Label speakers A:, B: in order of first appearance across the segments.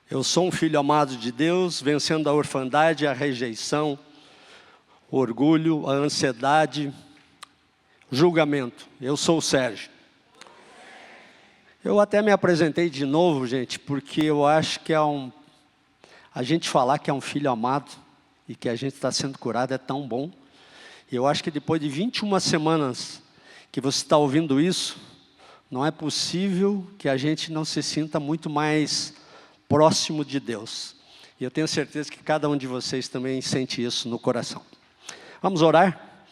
A: Eu sou um filho amado de Deus, vencendo a orfandade, a rejeição, o orgulho, a ansiedade, o julgamento. Eu sou o Sérgio. Eu até me apresentei de novo, gente, porque eu acho que a gente falar que é um filho amado e que a gente está sendo curado é tão bom. E eu acho que depois de 21 semanas que você está ouvindo isso, não é possível que a gente não se sinta muito mais próximo de Deus. E eu tenho certeza que cada um de vocês também sente isso no coração. Vamos orar?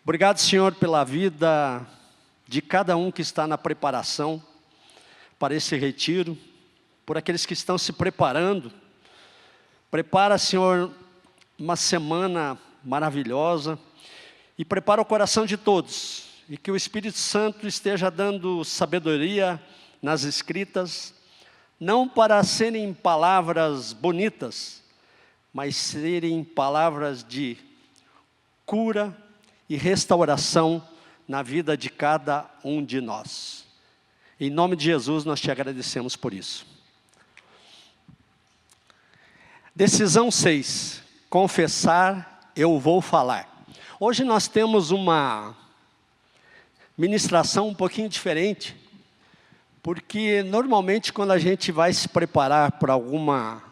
A: Obrigado, Senhor, pela vida de cada um que está na preparação para esse retiro, por aqueles que estão se preparando. Prepara, Senhor, uma semana maravilhosa e prepara o coração de todos. E que o Espírito Santo esteja dando sabedoria nas Escritas, não para serem palavras bonitas, mas serem palavras de cura e restauração na vida de cada um de nós. Em nome de Jesus, nós te agradecemos por isso. Decisão 6. Confessar, eu vou falar. Hoje nós temos uma ministração um pouquinho diferente, porque normalmente quando a gente vai se preparar para alguma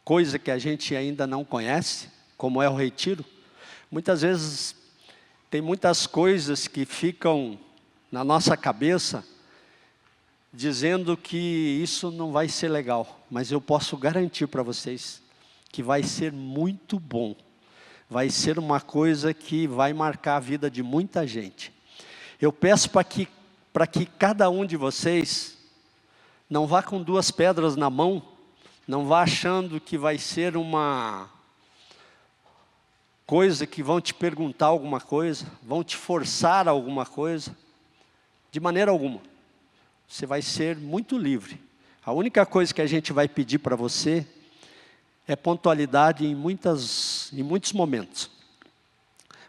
A: coisa que a gente ainda não conhece, como é o retiro, muitas vezes tem muitas coisas que ficam na nossa cabeça, dizendo que isso não vai ser legal, mas eu posso garantir para vocês que vai ser muito bom, vai ser uma coisa que vai marcar a vida de muita gente. Eu peço para que cada um de vocês não vá com duas pedras na mão, não vá achando que vai ser uma coisa que vão te perguntar alguma coisa, vão te forçar a alguma coisa, de maneira alguma. Você vai ser muito livre. A única coisa que a gente vai pedir para você é pontualidade em muitos momentos.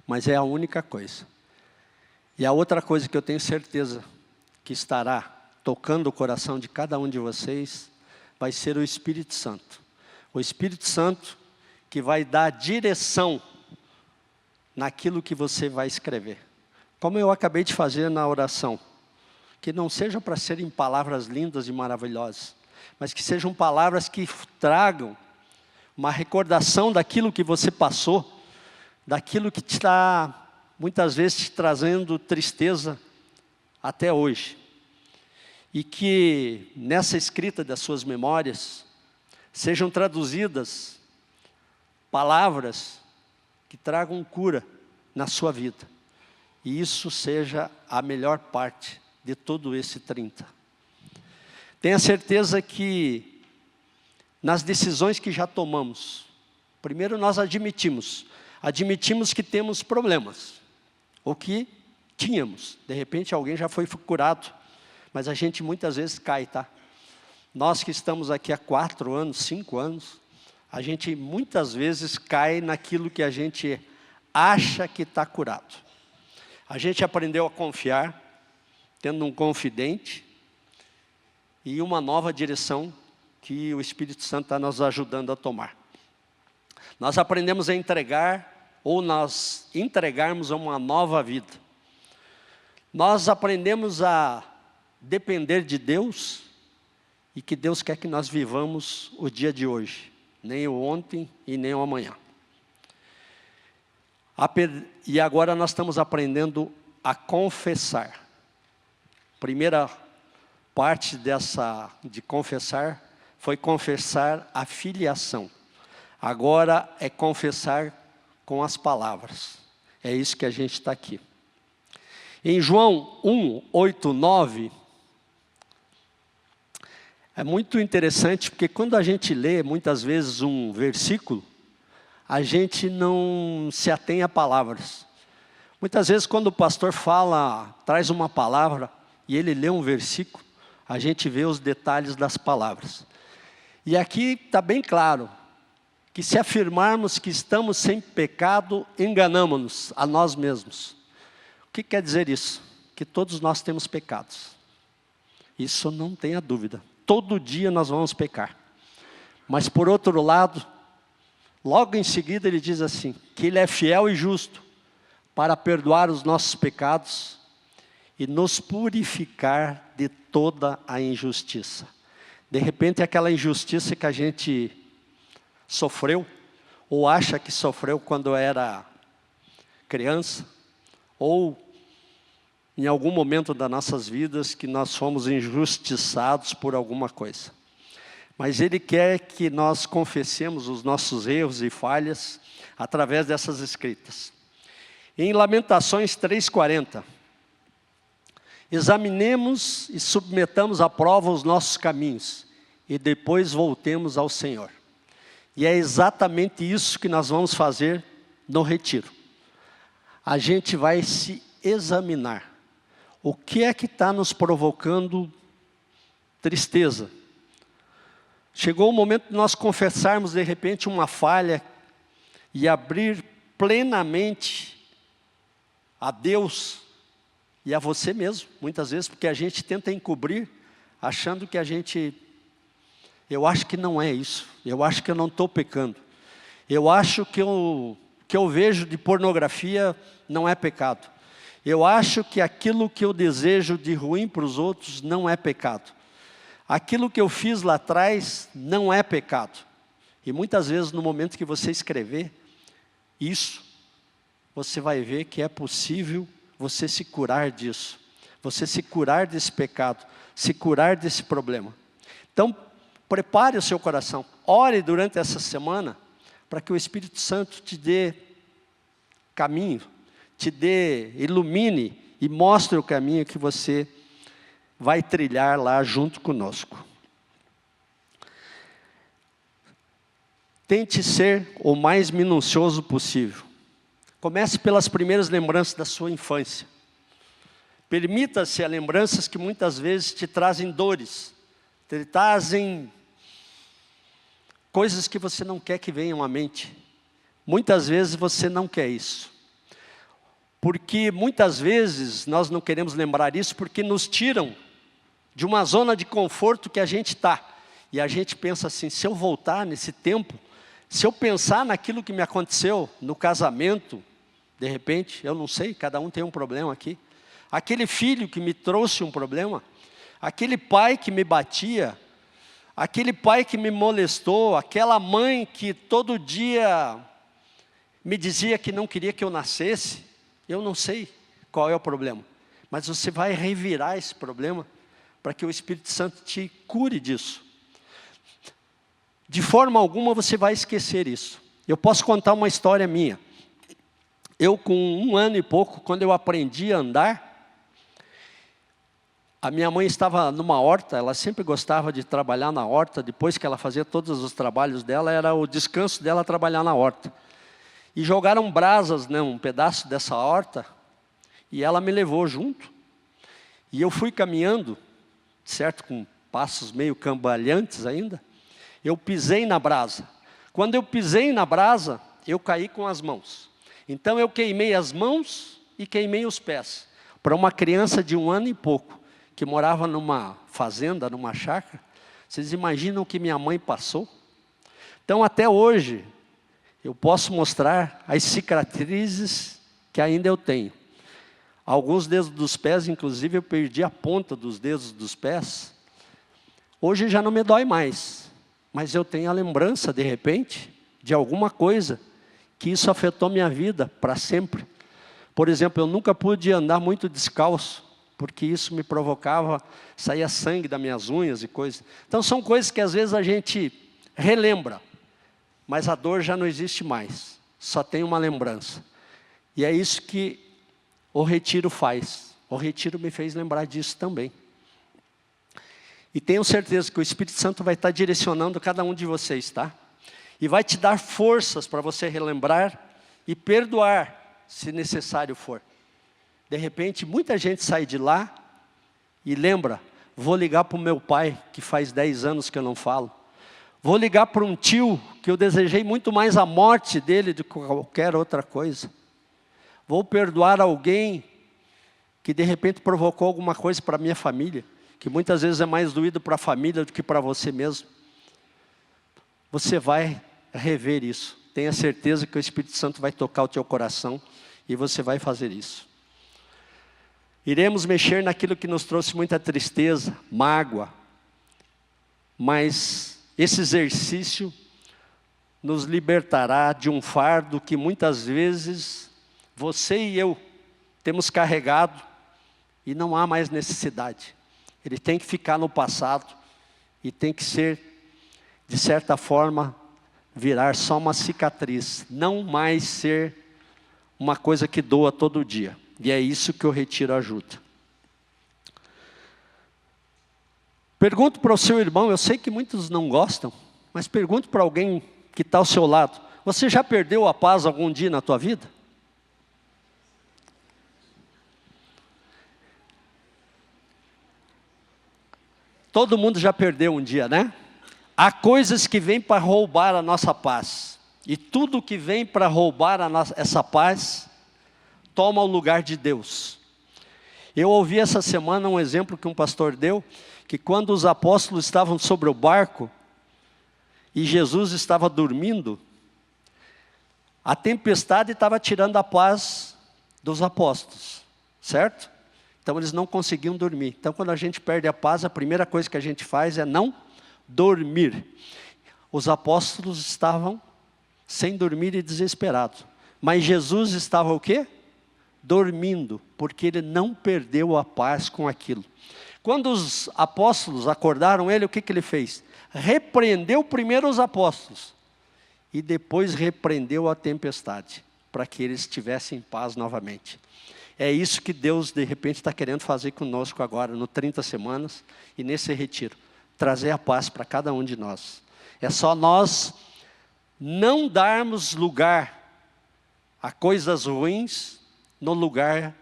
A: Mas é a única coisa. E a outra coisa que eu tenho certeza que estará tocando o coração de cada um de vocês, vai ser o Espírito Santo. O Espírito Santo que vai dar direção naquilo que você vai escrever. Como eu acabei de fazer na oração. Que não seja para serem palavras lindas e maravilhosas, mas que sejam palavras que tragam uma recordação daquilo que você passou, daquilo que está muitas vezes te trazendo tristeza até hoje. E que nessa escrita das suas memórias sejam traduzidas palavras que tragam cura na sua vida. E isso seja a melhor parte de todo esse 30. Tenha certeza que nas decisões que já tomamos, primeiro nós admitimos que temos problemas, ou que tínhamos. De repente alguém já foi curado, mas a gente muitas vezes cai, tá? Nós que estamos aqui há 4 anos, 5 anos, a gente muitas vezes cai naquilo que a gente acha que está curado. A gente aprendeu a confiar, tendo um confidente e uma nova direção que o Espírito Santo está nos ajudando a tomar. Nós aprendemos a entregar, ou nós entregarmos a uma nova vida. Nós aprendemos a depender de Deus e que Deus quer que nós vivamos o dia de hoje, nem o ontem e nem o amanhã. E agora nós estamos aprendendo a confessar. Primeira parte de confessar foi confessar a filiação. Agora é confessar com as palavras. É isso que a gente está aqui. Em João 1, 8, 9, é muito interessante, porque quando a gente lê muitas vezes um versículo, a gente não se atém a palavras. Muitas vezes quando o pastor traz uma palavra, e ele lê um versículo, a gente vê os detalhes das palavras. E aqui está bem claro, que se afirmarmos que estamos sem pecado, enganamos-nos a nós mesmos. O que quer dizer isso? Que todos nós temos pecados. Isso não tenha dúvida. Todo dia nós vamos pecar. Mas por outro lado, logo em seguida ele diz assim, que Ele é fiel e justo para perdoar os nossos pecados e nos purificar de toda a injustiça. De repente aquela injustiça que a gente sofreu, ou acha que sofreu quando era criança, ou em algum momento das nossas vidas que nós fomos injustiçados por alguma coisa. Mas Ele quer que nós confessemos os nossos erros e falhas através dessas escritas. Em Lamentações 3,40, examinemos e submetamos à prova os nossos caminhos, e depois voltemos ao Senhor. E é exatamente isso que nós vamos fazer no retiro. A gente vai se examinar. O que é que está nos provocando tristeza? Chegou o momento de nós confessarmos de repente uma falha e abrir plenamente a Deus e a você mesmo, muitas vezes, porque a gente tenta encobrir, achando que eu acho que não é isso, eu acho que eu não estou pecando, eu acho que eu vejo de pornografia não é pecado, eu acho que aquilo que eu desejo de ruim para os outros não é pecado. Aquilo que eu fiz lá atrás não é pecado. E muitas vezes no momento que você escrever isso, você vai ver que é possível você se curar disso. Você se curar desse pecado, se curar desse problema. Então, prepare o seu coração. Ore durante essa semana para que o Espírito Santo te dê caminho, ilumine e mostre o caminho que você vai trilhar lá junto conosco. Tente ser o mais minucioso possível. Comece pelas primeiras lembranças da sua infância. Permita-se a lembranças que muitas vezes te trazem dores, te trazem coisas que você não quer que venham à mente. Muitas vezes você não quer isso. Porque muitas vezes nós não queremos lembrar isso porque nos tiram de uma zona de conforto que a gente está. E a gente pensa assim, se eu voltar nesse tempo, se eu pensar naquilo que me aconteceu no casamento, de repente, eu não sei, cada um tem um problema aqui. Aquele filho que me trouxe um problema, aquele pai que me batia, aquele pai que me molestou, aquela mãe que todo dia me dizia que não queria que eu nascesse, eu não sei qual é o problema. Mas você vai revirar esse problema para que o Espírito Santo te cure disso. De forma alguma você vai esquecer isso. Eu posso contar uma história minha. Eu com 1 ano e pouco, quando eu aprendi a andar, a minha mãe estava numa horta, ela sempre gostava de trabalhar na horta, depois que ela fazia todos os trabalhos dela, era o descanso dela trabalhar na horta. E jogaram brasas, né, um pedaço dessa horta, e ela me levou junto. E eu fui caminhando, certo, com passos meio cambalhantes ainda, eu pisei na brasa. Quando eu pisei na brasa, eu caí com as mãos. Então eu queimei as mãos e queimei os pés. Para uma criança de 1 ano e pouco, que morava numa fazenda, numa chácara, vocês imaginam o que minha mãe passou? Então até hoje, eu posso mostrar as cicatrizes que ainda eu tenho. Alguns dedos dos pés, inclusive, eu perdi a ponta dos dedos dos pés. Hoje já não me dói mais, mas eu tenho a lembrança, de repente, de alguma coisa que isso afetou minha vida para sempre. Por exemplo, eu nunca pude andar muito descalço, porque isso me provocava, saía sangue das minhas unhas e coisas. Então são coisas que às vezes a gente relembra, mas a dor já não existe mais, só tem uma lembrança. E é isso que o retiro faz. O retiro me fez lembrar disso também. E tenho certeza que o Espírito Santo vai estar direcionando cada um de vocês, tá? E vai te dar forças para você relembrar e perdoar, se necessário for. De repente, muita gente sai de lá e lembra, vou ligar para o meu pai, que faz 10 anos que eu não falo. Vou ligar para um tio, que eu desejei muito mais a morte dele do que qualquer outra coisa. Vou perdoar alguém que de repente provocou alguma coisa para a minha família, que muitas vezes é mais doído para a família do que para você mesmo. você vai rever isso. Tenha certeza que o Espírito Santo vai tocar o teu coração e você vai fazer isso. Iremos mexer naquilo que nos trouxe muita tristeza, mágoa, mas esse exercício nos libertará de um fardo que muitas vezes você e eu temos carregado e não há mais necessidade. Ele tem que ficar no passado e tem que ser, de certa forma, virar só uma cicatriz, não mais ser uma coisa que doa todo dia. E é isso que o retiro ajuda. Pergunto para o seu irmão, eu sei que muitos não gostam, mas pergunto para alguém que está ao seu lado, você já perdeu a paz algum dia na tua vida? Todo mundo já perdeu um dia, né? Há coisas que vêm para roubar a nossa paz. E tudo que vem para roubar essa paz, toma o lugar de Deus. Eu ouvi essa semana um exemplo que um pastor deu, que quando os apóstolos estavam sobre o barco, e Jesus estava dormindo, a tempestade estava tirando a paz dos apóstolos, certo? Então eles não conseguiam dormir. Então quando a gente perde a paz, a primeira coisa que a gente faz é não dormir. Os apóstolos estavam sem dormir e desesperados. Mas Jesus estava o quê? Dormindo, porque ele não perdeu a paz com aquilo. Quando os apóstolos acordaram ele, o que ele fez? Repreendeu primeiro os apóstolos e depois repreendeu a tempestade, para que eles tivessem paz novamente. É isso que Deus de repente está querendo fazer conosco agora, no 30 semanas e nesse retiro. Trazer a paz para cada um de nós. É só nós não darmos lugar a coisas ruins no lugar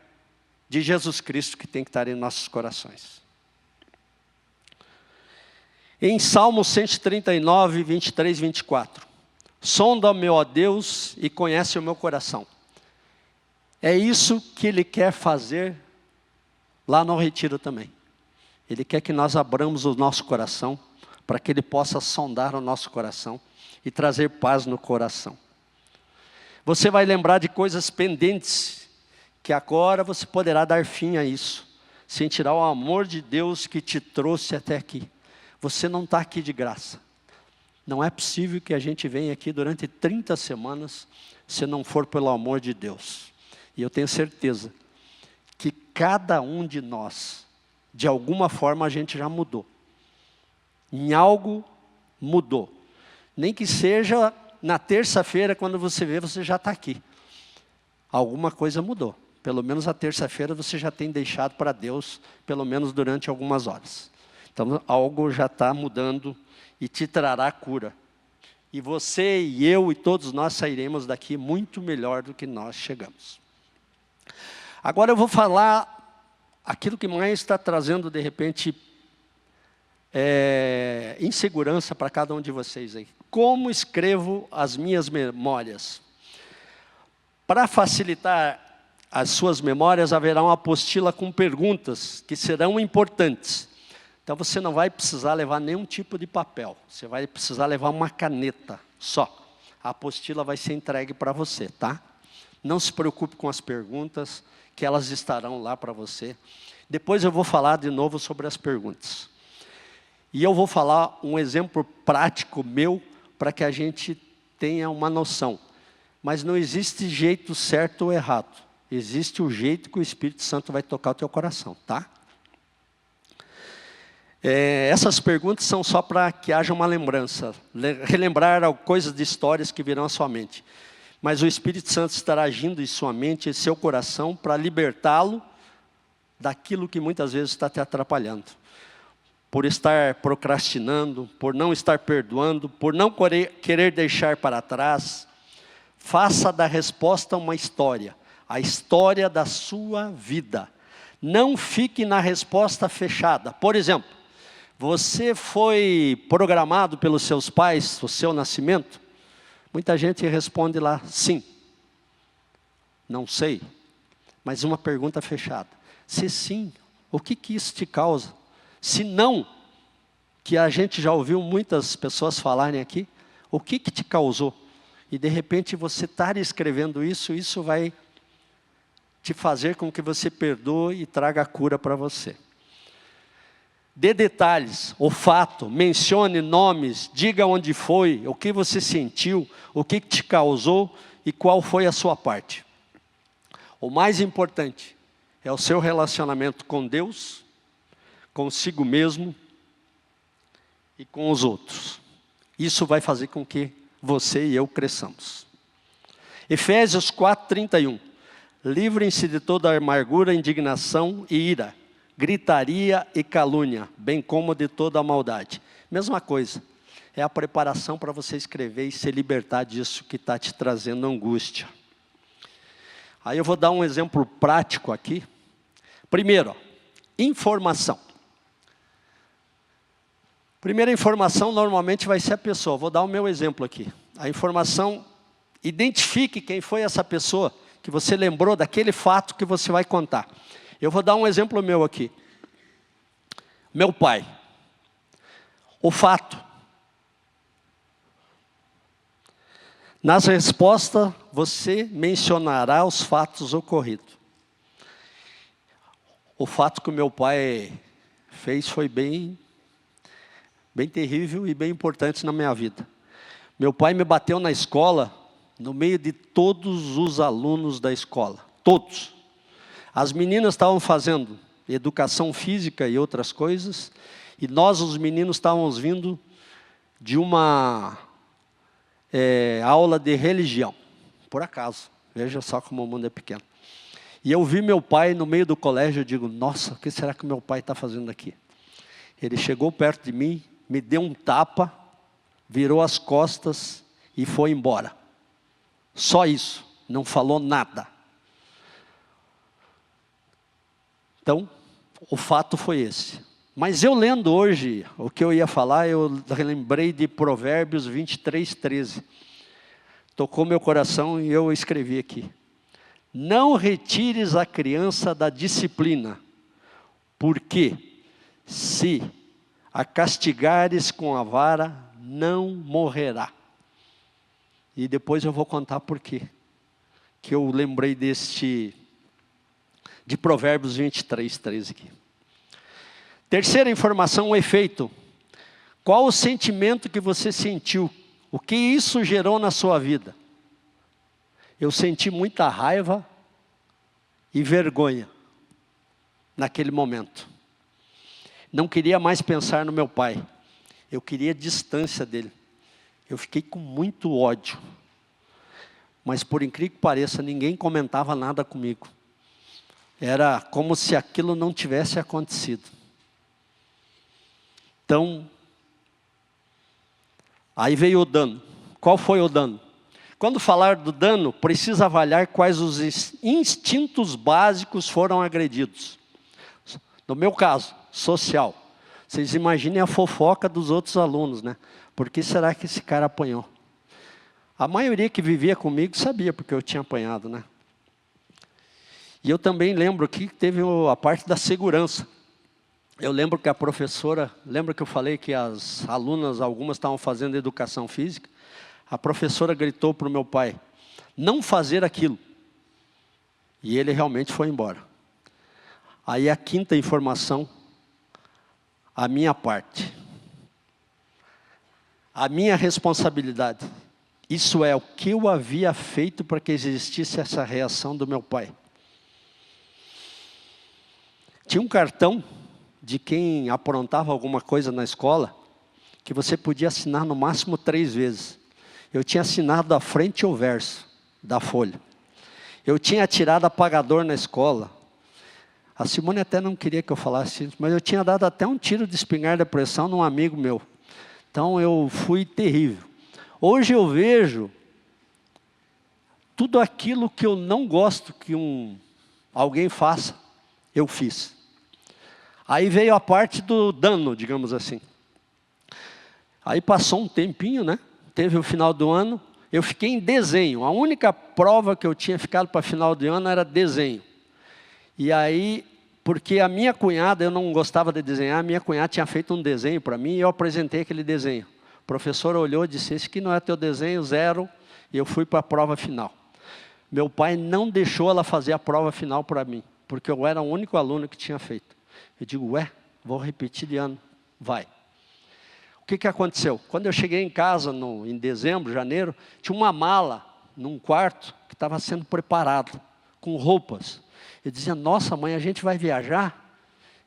A: de Jesus Cristo que tem que estar em nossos corações. Em Salmo 139, 23, 24. Sonda-me, ó Deus, e conhece o meu coração. É isso que Ele quer fazer lá no retiro também. Ele quer que nós abramos o nosso coração, para que Ele possa sondar o nosso coração e trazer paz no coração. Você vai lembrar de coisas pendentes, que agora você poderá dar fim a isso. Sentirá o amor de Deus que te trouxe até aqui. Você não está aqui de graça. Não é possível que a gente venha aqui durante 30 semanas, se não for pelo amor de Deus. E eu tenho certeza que cada um de nós, de alguma forma a gente já mudou. Em algo mudou. Nem que seja na terça-feira, quando você vê, você já está aqui. Alguma coisa mudou. Pelo menos a terça-feira você já tem deixado para Deus, pelo menos durante algumas horas. Então algo já está mudando e te trará cura. E você e eu e todos nós sairemos daqui muito melhor do que nós chegamos. Agora eu vou falar aquilo que mais está trazendo de repente insegurança para cada um de vocês aí. Como escrevo as minhas memórias? Para facilitar as suas memórias, haverá uma apostila com perguntas que serão importantes. Então você não vai precisar levar nenhum tipo de papel. Você vai precisar levar uma caneta só. A apostila vai ser entregue para você, tá? Não se preocupe com as perguntas, que elas estarão lá para você. Depois eu vou falar de novo sobre as perguntas. E eu vou falar um exemplo prático meu, para que a gente tenha uma noção. Mas não existe jeito certo ou errado. Existe o jeito que o Espírito Santo vai tocar o teu coração, tá? Essas perguntas são só para que haja uma lembrança. Relembrar coisas de histórias que virão à sua mente. Mas o Espírito Santo estará agindo em sua mente e seu coração para libertá-lo daquilo que muitas vezes está te atrapalhando. Por estar procrastinando, por não estar perdoando, por não querer deixar para trás. Faça da resposta uma história. A história da sua vida. Não fique na resposta fechada. Por exemplo, você foi programado pelos seus pais, o seu nascimento? Muita gente responde lá, sim. Não sei. Mas uma pergunta fechada. Se sim, o que isso te causa? Se não, que a gente já ouviu muitas pessoas falarem aqui, O que te causou? E de repente você estar escrevendo isso, isso vai te fazer com que você perdoe e traga a cura para você. Dê detalhes, o fato, mencione nomes, diga onde foi, o que você sentiu, o que te causou e qual foi a sua parte. O mais importante é o seu relacionamento com Deus, consigo mesmo e com os outros. Isso vai fazer com que você e eu cresçamos. Efésios 4:31. Livrem-se de toda amargura, indignação e ira, gritaria e calúnia, bem como de toda a maldade. Mesma coisa, é a preparação para você escrever e se libertar disso que está te trazendo angústia. Aí eu vou dar um exemplo prático aqui. Primeiro, informação. Primeira informação normalmente vai ser a pessoa. Vou dar o meu exemplo aqui. A informação, identifique quem foi essa pessoa que você lembrou daquele fato que você vai contar. Eu vou dar um exemplo meu aqui. Meu pai. O fato. Nas respostas, você mencionará os fatos ocorridos. O fato que o meu pai fez foi bem terrível e bem importante na minha vida. Meu pai me bateu na escola, no meio de todos os alunos da escola. Todos. As meninas estavam fazendo educação física e outras coisas, e nós, os meninos, estávamos vindo de uma aula de religião. Por acaso. Veja só como o mundo é pequeno. E eu vi meu pai no meio do colégio, eu digo, nossa, o que será que meu pai está fazendo aqui? Ele chegou perto de mim, me deu um tapa, virou as costas e foi embora. Só isso, não falou nada. Então, o fato foi esse. Mas eu lendo hoje, o que eu ia falar, eu lembrei de Provérbios 23:13. Tocou meu coração e eu escrevi aqui. Não retires a criança da disciplina, porque se a castigares com a vara, não morrerá. E depois eu vou contar por quê. Que eu lembrei de Provérbios 23:13 aqui. Terceira informação, o efeito. Qual o sentimento que você sentiu? O que isso gerou na sua vida? Eu senti muita raiva e vergonha naquele momento. Não queria mais pensar no meu pai. Eu queria distância dele. Eu fiquei com muito ódio. Mas por incrível que pareça, ninguém comentava nada comigo. Era como se aquilo não tivesse acontecido. Então, aí veio o dano. Qual foi o dano? Quando falar do dano, precisa avaliar quais os instintos básicos foram agredidos. No meu caso, social. Vocês imaginem a fofoca dos outros alunos, né? Por que será que esse cara apanhou? A maioria que vivia comigo sabia porque eu tinha apanhado, né? E eu também lembro que teve a parte da segurança. Eu lembro que a professora, lembra que eu falei que as alunas, algumas estavam fazendo educação física? A professora gritou para o meu pai, não fazer aquilo. E ele realmente foi embora. Aí a quinta informação, a minha parte. A minha responsabilidade. Isso é o que eu havia feito para que existisse essa reação do meu pai. Tinha um cartão de quem aprontava alguma coisa na escola, que você podia assinar no máximo 3 vezes. Eu tinha assinado a frente e o verso da folha. Eu tinha tirado apagador na escola. A Simone até não queria que eu falasse isso, mas eu tinha dado até um tiro de espingarda de pressão num amigo meu. Então eu fui terrível. Hoje eu vejo tudo aquilo que eu não gosto que alguém faça, eu fiz. Aí veio a parte do dano, digamos assim. Aí passou um tempinho, né? Teve o final do ano, eu fiquei em desenho. A única prova que eu tinha ficado para final de ano era desenho. E aí, porque a minha cunhada, eu não gostava de desenhar, a minha cunhada tinha feito um desenho para mim e eu apresentei aquele desenho. professor olhou e disse, esse aqui não é teu desenho, 0, e eu fui para a prova final. Meu pai não deixou ela fazer a prova final para mim, porque eu era o único aluno que tinha feito. Eu digo, vou repetir de ano, vai. O que aconteceu? Quando eu cheguei em casa, em dezembro, janeiro, tinha uma mala num quarto que estava sendo preparado, com roupas. Eu dizia, nossa mãe, a gente vai viajar?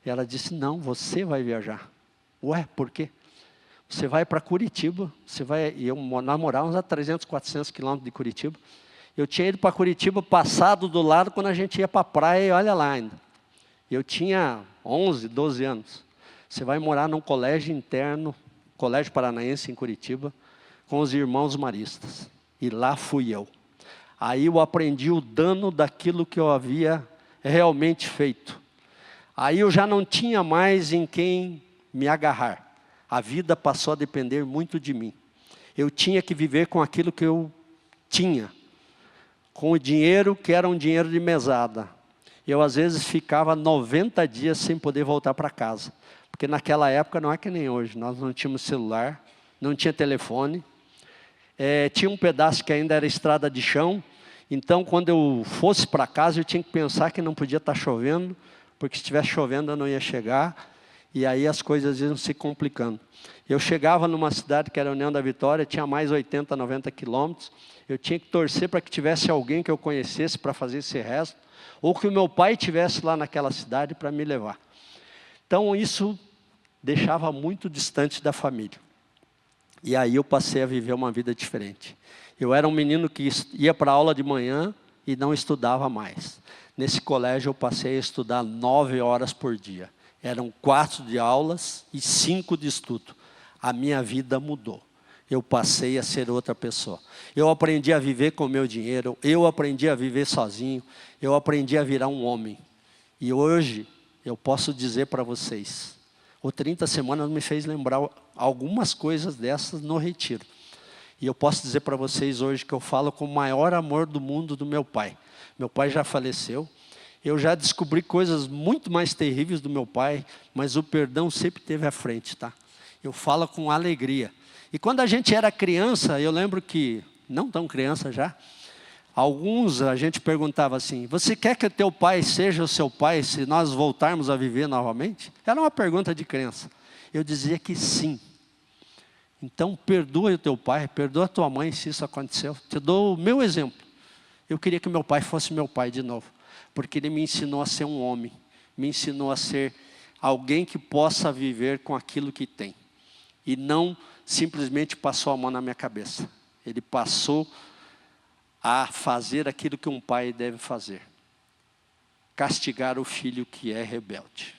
A: E ela disse, não, você vai viajar. Por quê? Você vai para Curitiba, nós morávamos a 300, 400 quilômetros de Curitiba. Eu tinha ido para Curitiba, passado do lado, quando a gente ia para a praia, e olha lá ainda. Eu tinha 11, 12 anos. Você vai morar num colégio interno, Colégio Paranaense em Curitiba, com os irmãos maristas. E lá fui eu. Aí eu aprendi o dano daquilo que eu havia realmente feito. Aí eu já não tinha mais em quem me agarrar. A vida passou a depender muito de mim. Eu tinha que viver com aquilo que eu tinha. Com o dinheiro que era um dinheiro de mesada. Eu às vezes ficava 90 dias sem poder voltar para casa. Porque naquela época não é que nem hoje. Nós não tínhamos celular, não tinha telefone. Tinha um pedaço que ainda era estrada de chão. Então quando eu fosse para casa eu tinha que pensar que não podia estar chovendo. Porque se estivesse chovendo eu não ia chegar. E aí as coisas iam se complicando. Eu chegava numa cidade que era a União da Vitória, tinha mais 80, 90 quilômetros. Eu tinha que torcer para que tivesse alguém que eu conhecesse para fazer esse resto. Ou que o meu pai estivesse lá naquela cidade para me levar. Então isso deixava muito distante da família. E aí eu passei a viver uma vida diferente. Eu era um menino que ia para a aula de manhã e não estudava mais. Nesse colégio eu passei a estudar 9 horas por dia. Eram 4 de aulas e 5 de estudo. A minha vida mudou. Eu passei a ser outra pessoa. Eu aprendi a viver com o meu dinheiro. Eu aprendi a viver sozinho. Eu aprendi a virar um homem. E hoje eu posso dizer para vocês, o 30 Semanas me fez lembrar algumas coisas dessas no retiro. E eu posso dizer para vocês hoje que eu falo com o maior amor do mundo do meu pai. Meu pai já faleceu. Eu já descobri coisas muito mais terríveis do meu pai, mas o perdão sempre esteve à frente, tá? Eu falo com alegria. E quando a gente era criança, eu lembro que, não tão criança já, alguns a gente perguntava assim, você quer que o teu pai seja o seu pai se nós voltarmos a viver novamente? Era uma pergunta de criança. Eu dizia que sim. Então perdoa o teu pai, perdoa a tua mãe se isso aconteceu. Te dou o meu exemplo. Eu queria que meu pai fosse meu pai de novo. Porque ele me ensinou a ser um homem. Me ensinou a ser alguém que possa viver com aquilo que tem. E não simplesmente passou a mão na minha cabeça. Ele passou a fazer aquilo que um pai deve fazer. Castigar o filho que é rebelde.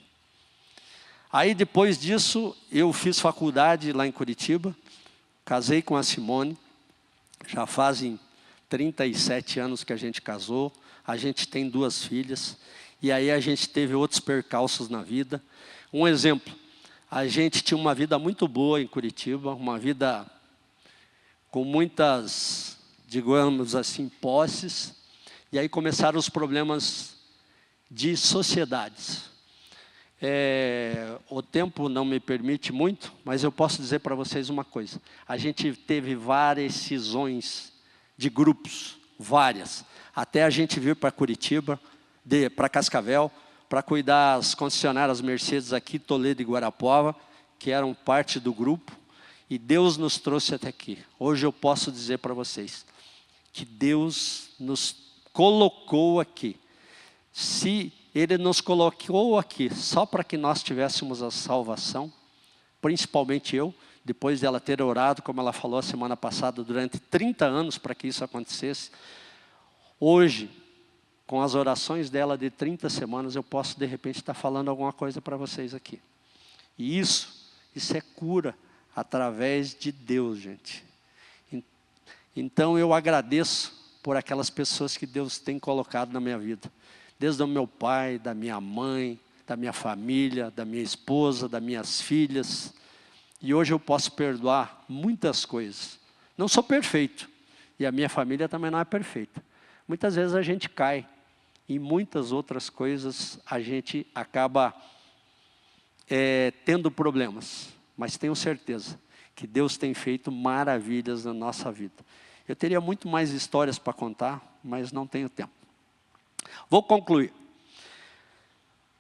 A: Aí depois disso, eu fiz faculdade lá em Curitiba. Casei com a Simone. Já fazem 37 anos que a gente casou. A gente tem 2 filhas. E aí a gente teve outros percalços na vida. Um exemplo. A gente tinha uma vida muito boa em Curitiba. Uma vida com muitas, digamos assim, posses. E aí começaram os problemas de sociedades. O tempo não me permite muito, mas eu posso dizer para vocês uma coisa. A gente teve várias cisões de grupos, várias. Até a gente vir para Curitiba, para Cascavel, para cuidar das concessionárias Mercedes aqui, Toledo e Guarapuava, que eram parte do grupo. E Deus nos trouxe até aqui. Hoje eu posso dizer para vocês que Deus nos colocou aqui. Se Ele nos colocou aqui só para que nós tivéssemos a salvação, principalmente eu, depois dela ter orado, como ela falou a semana passada, durante 30 anos para que isso acontecesse, hoje, com as orações dela de 30 semanas, eu posso de repente estar falando alguma coisa para vocês aqui. E isso é cura através de Deus, gente. Então eu agradeço por aquelas pessoas que Deus tem colocado na minha vida. Desde o meu pai, da minha mãe, da minha família, da minha esposa, das minhas filhas. E hoje eu posso perdoar muitas coisas. Não sou perfeito. E a minha família também não é perfeita. Muitas vezes a gente cai. Em muitas outras coisas a gente acaba tendo problemas. Mas tenho certeza que Deus tem feito maravilhas na nossa vida. Eu teria muito mais histórias para contar, mas não tenho tempo. Vou concluir.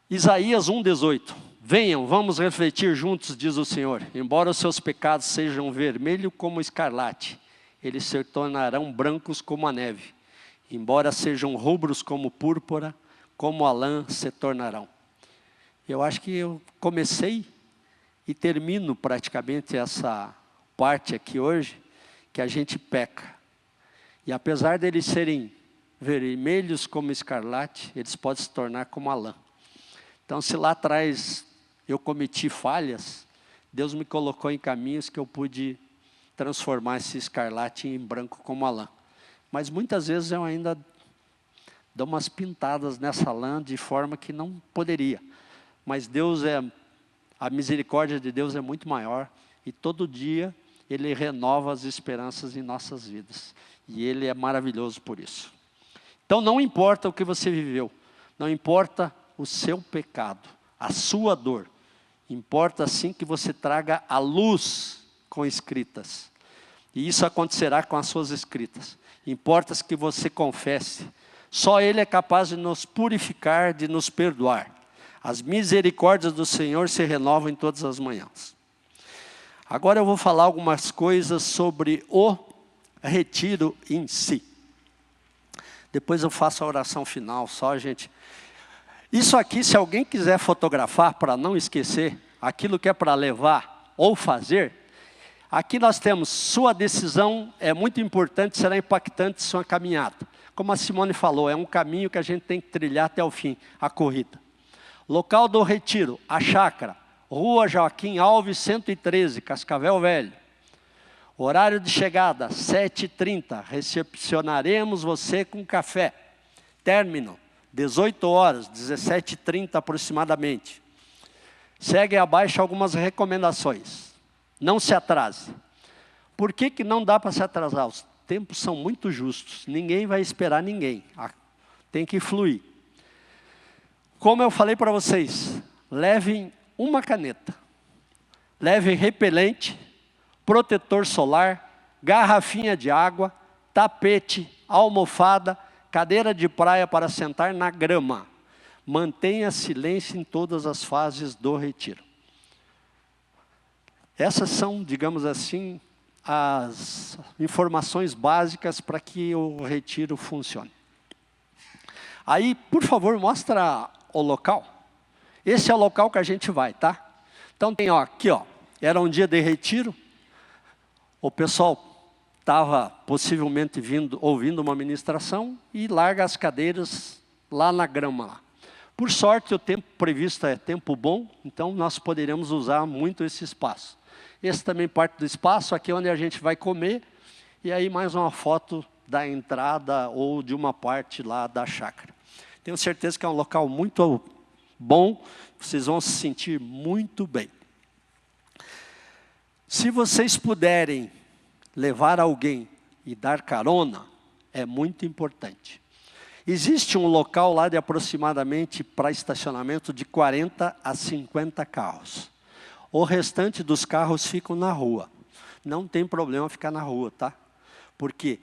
A: Isaías 1,18. Venham, vamos refletir juntos, diz o Senhor. Embora os seus pecados sejam vermelhos como escarlate, eles se tornarão brancos como a neve. Embora sejam rubros como púrpura, como a lã se tornarão. Eu acho que eu comecei e termino praticamente essa parte aqui hoje, que a gente peca. E apesar deles serem vermelhos como escarlate, eles podem se tornar como a lã. Então, se lá atrás eu cometi falhas, Deus me colocou em caminhos que eu pude transformar esse escarlate em branco como a lã. Mas muitas vezes eu ainda dou umas pintadas nessa lã de forma que não poderia. Mas a misericórdia de Deus é muito maior e todo dia Ele renova as esperanças em nossas vidas. E Ele é maravilhoso por isso. Então não importa o que você viveu, não importa o seu pecado, a sua dor. Importa sim que você traga a luz com escritas. E isso acontecerá com as suas escritas. Importa que você confesse. Só Ele é capaz de nos purificar, de nos perdoar. As misericórdias do Senhor se renovam em todas as manhãs. Agora eu vou falar algumas coisas sobre o retiro em si. Depois eu faço a oração final, só gente. Isso aqui, se alguém quiser fotografar para não esquecer aquilo que é para levar ou fazer, aqui nós temos, sua decisão é muito importante, será impactante sua caminhada. Como a Simone falou, é um caminho que a gente tem que trilhar até o fim, a corrida. Local do retiro, a chácara, Rua Joaquim Alves, 113, Cascavel Velho. Horário de chegada, 7h30, recepcionaremos você com café. Término, 18 horas, 17h30 aproximadamente. Segue abaixo algumas recomendações. Não se atrase. Por que não dá para se atrasar? Os tempos são muito justos. Ninguém vai esperar ninguém. Tem que fluir. Como eu falei para vocês, levem uma caneta. Levem repelente, protetor solar, garrafinha de água, tapete, almofada, cadeira de praia para sentar na grama. Mantenha silêncio em todas as fases do retiro. Essas são, digamos assim, as informações básicas para que o retiro funcione. Aí, por favor, mostra o local. Esse é o local que a gente vai, tá? Então tem aqui, era um dia de retiro. O pessoal estava possivelmente ouvindo uma ministração e larga as cadeiras lá na grama. Lá. Por sorte, o tempo previsto é tempo bom, então nós poderíamos usar muito esse espaço. Esse também parte do espaço, aqui é onde a gente vai comer, e aí mais uma foto da entrada ou de uma parte lá da chácara. Tenho certeza que é um local muito bom, vocês vão se sentir muito bem. Se vocês puderem levar alguém e dar carona, é muito importante. Existe um local lá de aproximadamente para estacionamento de 40 a 50 carros. O restante dos carros ficam na rua. Não tem problema ficar na rua, tá? Porque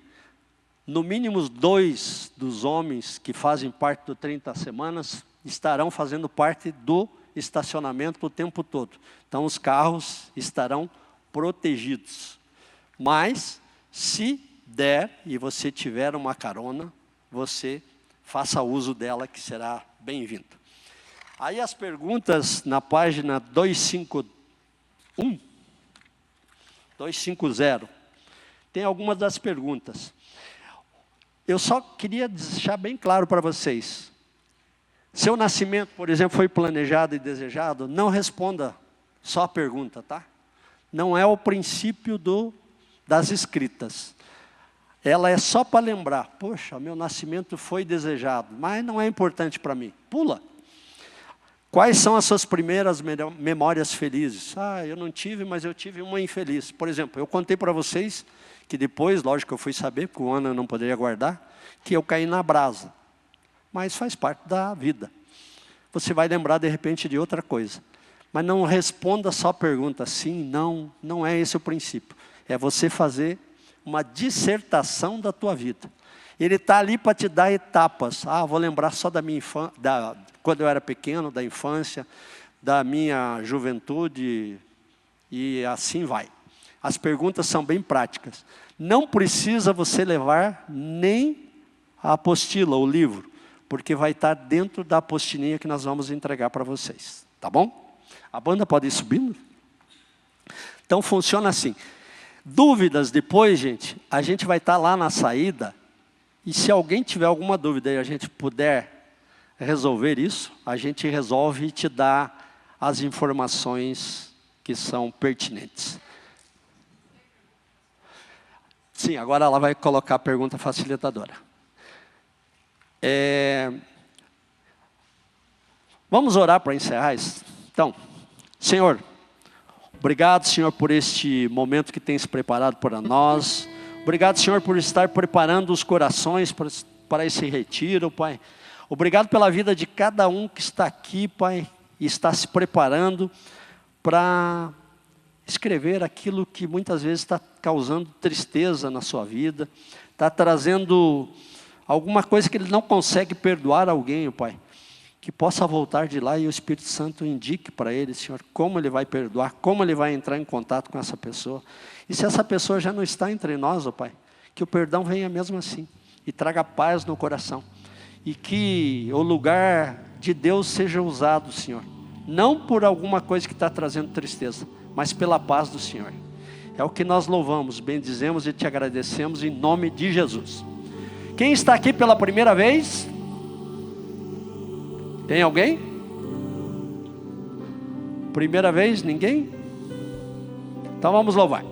A: no mínimo 2 dos homens que fazem parte do 30 semanas estarão fazendo parte do estacionamento o tempo todo. Então os carros estarão protegidos. Mas, se der e você tiver uma carona, você faça uso dela, que será bem-vindo. Aí as perguntas na página 250, tem algumas das perguntas. Eu só queria deixar bem claro para vocês. Seu nascimento, por exemplo, foi planejado e desejado, não responda só a pergunta, tá? Não é o princípio das escritas. Ela é só para lembrar, poxa, meu nascimento foi desejado, mas não é importante para mim. Pula. Quais são as suas primeiras memórias felizes? Eu não tive, mas eu tive uma infeliz. Por exemplo, eu contei para vocês que depois, lógico, eu fui saber, porque o Ana não poderia guardar, que eu caí na brasa. Mas faz parte da vida. Você vai lembrar, de repente, de outra coisa. Mas não responda só pergunta sim, não, não é esse o princípio. É você fazer uma dissertação da tua vida. Ele está ali para te dar etapas. Vou lembrar só da minha infância, quando eu era pequeno, da infância, da minha juventude, e assim vai. As perguntas são bem práticas. Não precisa você levar nem a apostila, o livro, porque vai estar dentro da apostilinha que nós vamos entregar para vocês. Tá bom? A banda pode ir subindo? Então funciona assim. Dúvidas depois, gente, a gente vai estar lá na saída, e se alguém tiver alguma dúvida e a gente puder resolver isso, a gente resolve e te dá as informações que são pertinentes. Sim, agora ela vai colocar a pergunta facilitadora. Vamos orar para encerrar isso? Então, Senhor, obrigado, Senhor, por este momento que tens preparado para nós. Obrigado, Senhor, por estar preparando os corações para esse retiro, Pai. Obrigado pela vida de cada um que está aqui, Pai, e está se preparando para escrever aquilo que muitas vezes está causando tristeza na sua vida, está trazendo alguma coisa que ele não consegue perdoar alguém, Pai. Que possa voltar de lá e o Espírito Santo indique para ele, Senhor, como ele vai perdoar, como ele vai entrar em contato com essa pessoa. E se essa pessoa já não está entre nós, ó Pai, que o perdão venha mesmo assim e traga paz no coração. E que o lugar de Deus seja usado, Senhor, não por alguma coisa que está trazendo tristeza, mas pela paz do Senhor. É o que nós louvamos, bendizemos e te agradecemos em nome de Jesus. Quem está aqui pela primeira vez? Tem alguém? Primeira vez? Ninguém? Então vamos louvar.